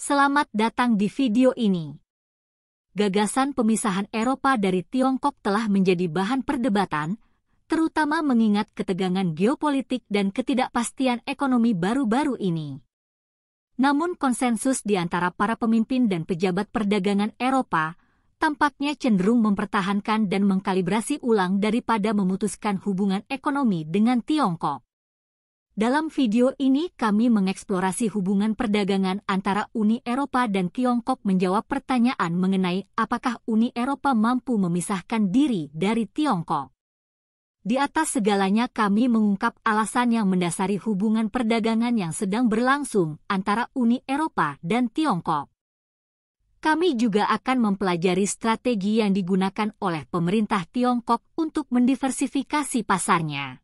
Selamat datang di video ini. Gagasan pemisahan Eropa dari Tiongkok telah menjadi bahan perdebatan, terutama mengingat ketegangan geopolitik dan ketidakpastian ekonomi baru-baru ini. Namun konsensus di antara para pemimpin dan pejabat perdagangan Eropa tampaknya cenderung mempertahankan dan mengkalibrasi ulang daripada memutuskan hubungan ekonomi dengan Tiongkok. Dalam video ini kami mengeksplorasi hubungan perdagangan antara Uni Eropa dan Tiongkok, menjawab pertanyaan mengenai apakah Uni Eropa mampu memisahkan diri dari Tiongkok. Di atas segalanya kami mengungkap alasan yang mendasari hubungan perdagangan yang sedang berlangsung antara Uni Eropa dan Tiongkok. Kami juga akan mempelajari strategi yang digunakan oleh pemerintah Tiongkok untuk mendiversifikasi pasarnya.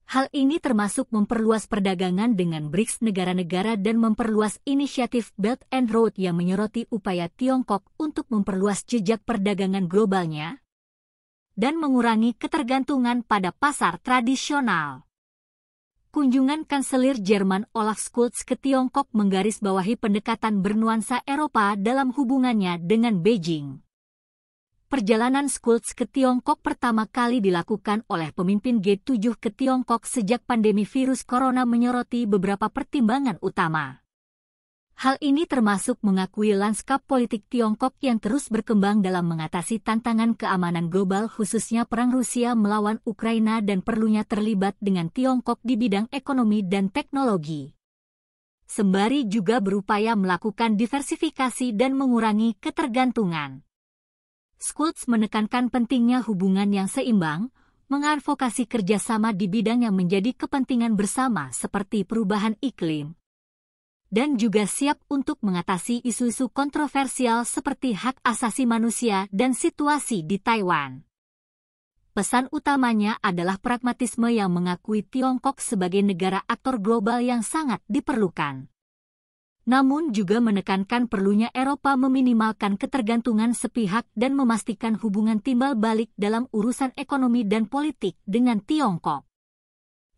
Hal ini termasuk memperluas perdagangan dengan BRICS negara-negara dan memperluas inisiatif Belt and Road yang menyoroti upaya Tiongkok untuk memperluas jejak perdagangan globalnya dan mengurangi ketergantungan pada pasar tradisional. Kunjungan Kanselir Jerman Olaf Scholz ke Tiongkok menggarisbawahi pendekatan bernuansa Eropa dalam hubungannya dengan Beijing. Perjalanan Scholz ke Tiongkok pertama kali dilakukan oleh pemimpin G7 ke Tiongkok sejak pandemi virus corona menyoroti beberapa pertimbangan utama. Hal ini termasuk mengakui lanskap politik Tiongkok yang terus berkembang dalam mengatasi tantangan keamanan global, khususnya perang Rusia melawan Ukraina dan perlunya terlibat dengan Tiongkok di bidang ekonomi dan teknologi. Sembari juga berupaya melakukan diversifikasi dan mengurangi ketergantungan. Scholz menekankan pentingnya hubungan yang seimbang, mengadvokasi kerjasama di bidang yang menjadi kepentingan bersama seperti perubahan iklim, dan juga siap untuk mengatasi isu-isu kontroversial seperti hak asasi manusia dan situasi di Taiwan. Pesan utamanya adalah pragmatisme yang mengakui Tiongkok sebagai negara aktor global yang sangat diperlukan. Namun juga menekankan perlunya Eropa meminimalkan ketergantungan sepihak dan memastikan hubungan timbal balik dalam urusan ekonomi dan politik dengan Tiongkok.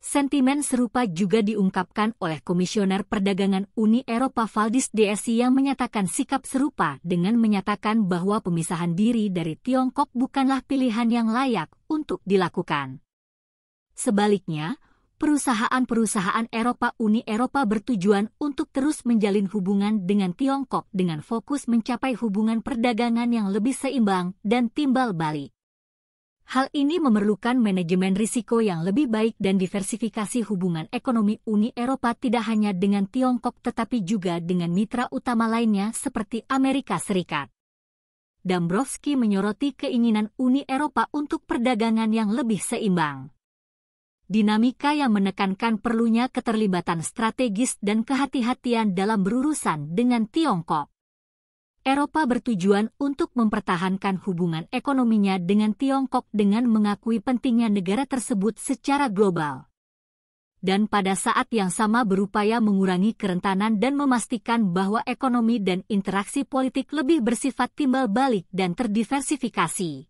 Sentimen serupa juga diungkapkan oleh Komisioner Perdagangan Uni Eropa Valdis Desi yang menyatakan sikap serupa dengan menyatakan bahwa pemisahan diri dari Tiongkok bukanlah pilihan yang layak untuk dilakukan. Sebaliknya, perusahaan-perusahaan Uni Eropa bertujuan untuk terus menjalin hubungan dengan Tiongkok dengan fokus mencapai hubungan perdagangan yang lebih seimbang dan timbal balik. Hal ini memerlukan manajemen risiko yang lebih baik dan diversifikasi hubungan ekonomi Uni Eropa tidak hanya dengan Tiongkok tetapi juga dengan mitra utama lainnya seperti Amerika Serikat. Dombrovskis menyoroti keinginan Uni Eropa untuk perdagangan yang lebih seimbang. Dinamika yang menekankan perlunya keterlibatan strategis dan kehati-hatian dalam berurusan dengan Tiongkok. Eropa bertujuan untuk mempertahankan hubungan ekonominya dengan Tiongkok dengan mengakui pentingnya negara tersebut secara global. Dan pada saat yang sama berupaya mengurangi kerentanan dan memastikan bahwa ekonomi dan interaksi politik lebih bersifat timbal balik dan terdiversifikasi.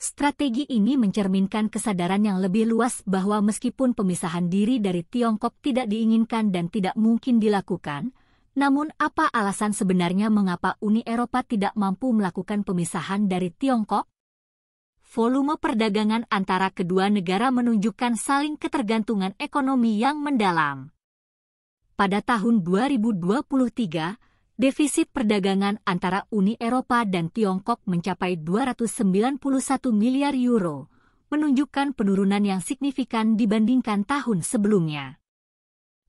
Strategi ini mencerminkan kesadaran yang lebih luas bahwa meskipun pemisahan diri dari Tiongkok tidak diinginkan dan tidak mungkin dilakukan, namun apa alasan sebenarnya mengapa Uni Eropa tidak mampu melakukan pemisahan dari Tiongkok? Volume perdagangan antara kedua negara menunjukkan saling ketergantungan ekonomi yang mendalam. Pada tahun 2023, defisit perdagangan antara Uni Eropa dan Tiongkok mencapai 291 miliar euro, menunjukkan penurunan yang signifikan dibandingkan tahun sebelumnya.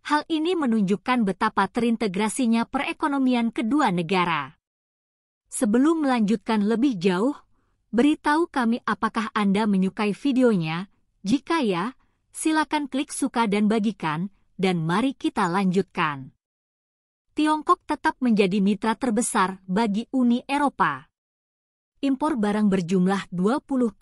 Hal ini menunjukkan betapa terintegrasinya perekonomian kedua negara. Sebelum melanjutkan lebih jauh, beritahu kami apakah Anda menyukai videonya. Jika ya, silakan klik suka dan bagikan, dan mari kita lanjutkan. Tiongkok tetap menjadi mitra terbesar bagi Uni Eropa. Impor barang berjumlah 20,5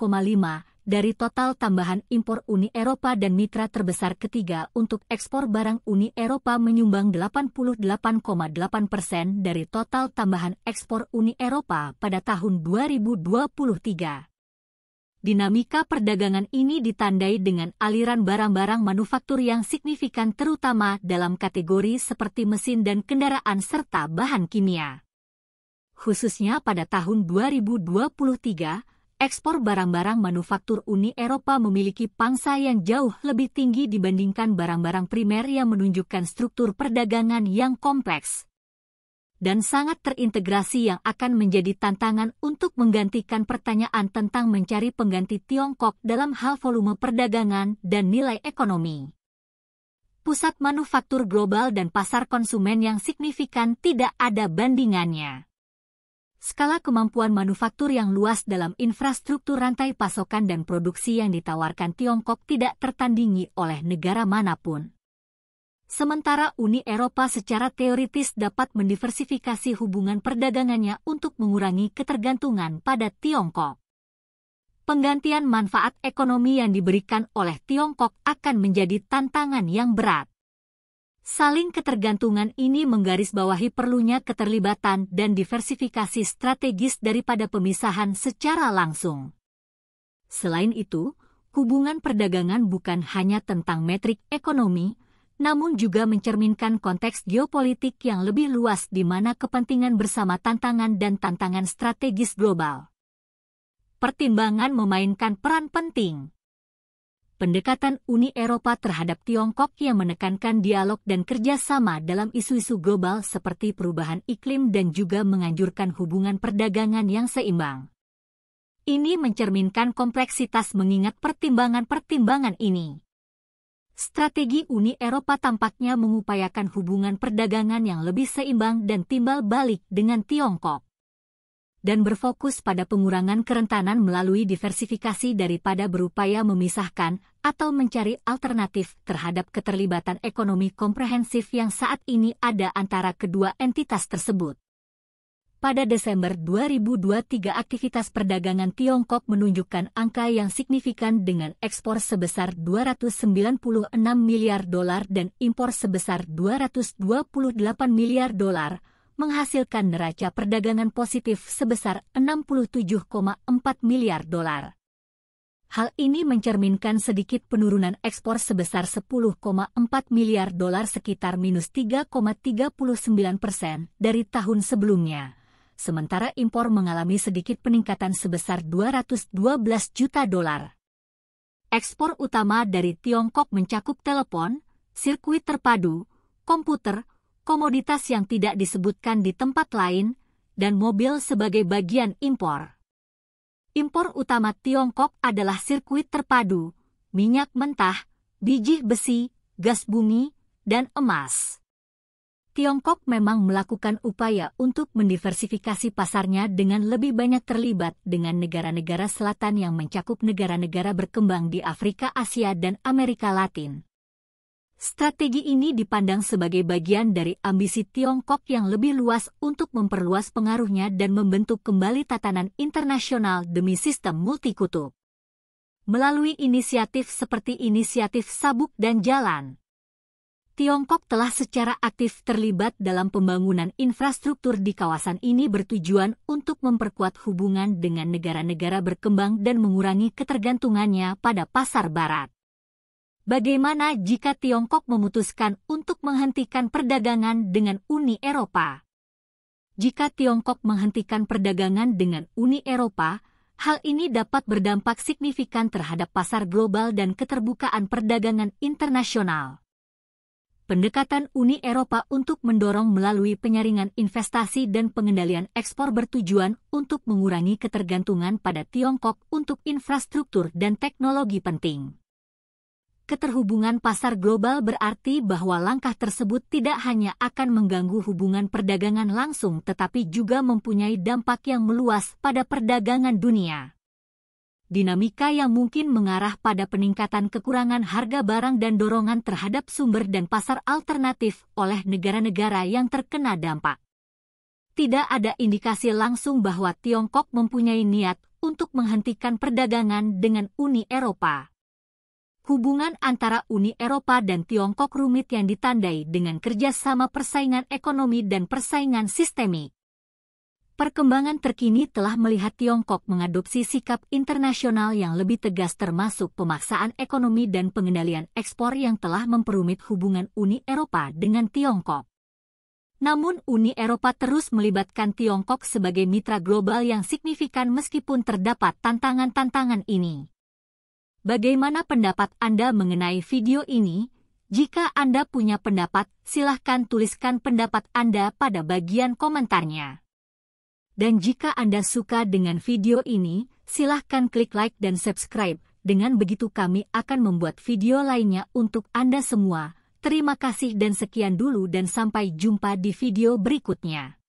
dari total tambahan impor Uni Eropa dan mitra terbesar ketiga untuk ekspor barang Uni Eropa menyumbang 88,8% dari total tambahan ekspor Uni Eropa pada tahun 2023. Dinamika perdagangan ini ditandai dengan aliran barang-barang manufaktur yang signifikan terutama dalam kategori seperti mesin dan kendaraan serta bahan kimia. Khususnya pada tahun 2023, ekspor barang-barang manufaktur Uni Eropa memiliki pangsa yang jauh lebih tinggi dibandingkan barang-barang primer yang menunjukkan struktur perdagangan yang kompleks dan sangat terintegrasi yang akan menjadi tantangan untuk menggantikan pertanyaan tentang mencari pengganti Tiongkok dalam hal volume perdagangan dan nilai ekonomi. Pusat manufaktur global dan pasar konsumen yang signifikan tidak ada bandingannya. Skala kemampuan manufaktur yang luas dalam infrastruktur rantai pasokan dan produksi yang ditawarkan Tiongkok tidak tertandingi oleh negara manapun. Sementara Uni Eropa secara teoritis dapat mendiversifikasi hubungan perdagangannya untuk mengurangi ketergantungan pada Tiongkok. Penggantian manfaat ekonomi yang diberikan oleh Tiongkok akan menjadi tantangan yang berat. Saling ketergantungan ini menggarisbawahi perlunya keterlibatan dan diversifikasi strategis daripada pemisahan secara langsung. Selain itu, hubungan perdagangan bukan hanya tentang metrik ekonomi, namun juga mencerminkan konteks geopolitik yang lebih luas di mana kepentingan bersama tantangan dan tantangan strategis global. Pertimbangan memainkan peran penting. Pendekatan Uni Eropa terhadap Tiongkok yang menekankan dialog dan kerjasama dalam isu-isu global seperti perubahan iklim dan juga menganjurkan hubungan perdagangan yang seimbang. Ini mencerminkan kompleksitas mengingat pertimbangan-pertimbangan ini. Strategi Uni Eropa tampaknya mengupayakan hubungan perdagangan yang lebih seimbang dan timbal balik dengan Tiongkok, dan berfokus pada pengurangan kerentanan melalui diversifikasi daripada berupaya memisahkan atau mencari alternatif terhadap keterlibatan ekonomi komprehensif yang saat ini ada antara kedua entitas tersebut. Pada Desember 2023, aktivitas perdagangan Tiongkok menunjukkan angka yang signifikan dengan ekspor sebesar 296 miliar dolar dan impor sebesar 228 miliar dolar, menghasilkan neraca perdagangan positif sebesar 67,4 miliar dolar. Hal ini mencerminkan sedikit penurunan ekspor sebesar 10,4 miliar dolar sekitar minus 3,39% dari tahun sebelumnya. Sementara impor mengalami sedikit peningkatan sebesar 212 juta dolar. Ekspor utama dari Tiongkok mencakup telepon, sirkuit terpadu, komputer, komoditas yang tidak disebutkan di tempat lain, dan mobil sebagai bagian impor. Impor utama Tiongkok adalah sirkuit terpadu, minyak mentah, biji besi, gas bumi, dan emas. Tiongkok memang melakukan upaya untuk mendiversifikasi pasarnya dengan lebih banyak terlibat dengan negara-negara selatan yang mencakup negara-negara berkembang di Afrika, Asia, dan Amerika Latin. Strategi ini dipandang sebagai bagian dari ambisi Tiongkok yang lebih luas untuk memperluas pengaruhnya dan membentuk kembali tatanan internasional demi sistem multikutub. Melalui inisiatif seperti inisiatif Sabuk dan Jalan, Tiongkok telah secara aktif terlibat dalam pembangunan infrastruktur di kawasan ini bertujuan untuk memperkuat hubungan dengan negara-negara berkembang dan mengurangi ketergantungannya pada pasar barat. Bagaimana jika Tiongkok memutuskan untuk menghentikan perdagangan dengan Uni Eropa? Jika Tiongkok menghentikan perdagangan dengan Uni Eropa, hal ini dapat berdampak signifikan terhadap pasar global dan keterbukaan perdagangan internasional. Pendekatan Uni Eropa untuk mendorong melalui penyaringan investasi dan pengendalian ekspor bertujuan untuk mengurangi ketergantungan pada Tiongkok untuk infrastruktur dan teknologi penting. Keterhubungan pasar global berarti bahwa langkah tersebut tidak hanya akan mengganggu hubungan perdagangan langsung tetapi juga mempunyai dampak yang meluas pada perdagangan dunia. Dinamika yang mungkin mengarah pada peningkatan kekurangan harga barang dan dorongan terhadap sumber dan pasar alternatif oleh negara-negara yang terkena dampak. Tidak ada indikasi langsung bahwa Tiongkok mempunyai niat untuk menghentikan perdagangan dengan Uni Eropa. Hubungan antara Uni Eropa dan Tiongkok rumit yang ditandai dengan kerjasama persaingan ekonomi dan persaingan sistemik. Perkembangan terkini telah melihat Tiongkok mengadopsi sikap internasional yang lebih tegas termasuk pemaksaan ekonomi dan pengendalian ekspor yang telah memperumit hubungan Uni Eropa dengan Tiongkok. Namun Uni Eropa terus melibatkan Tiongkok sebagai mitra global yang signifikan meskipun terdapat tantangan-tantangan ini. Bagaimana pendapat Anda mengenai video ini? Jika Anda punya pendapat, silahkan tuliskan pendapat Anda pada bagian komentarnya. Dan jika Anda suka dengan video ini, silahkan klik like dan subscribe. Dengan begitu kami akan membuat video lainnya untuk Anda semua. Terima kasih dan sekian dulu dan sampai jumpa di video berikutnya.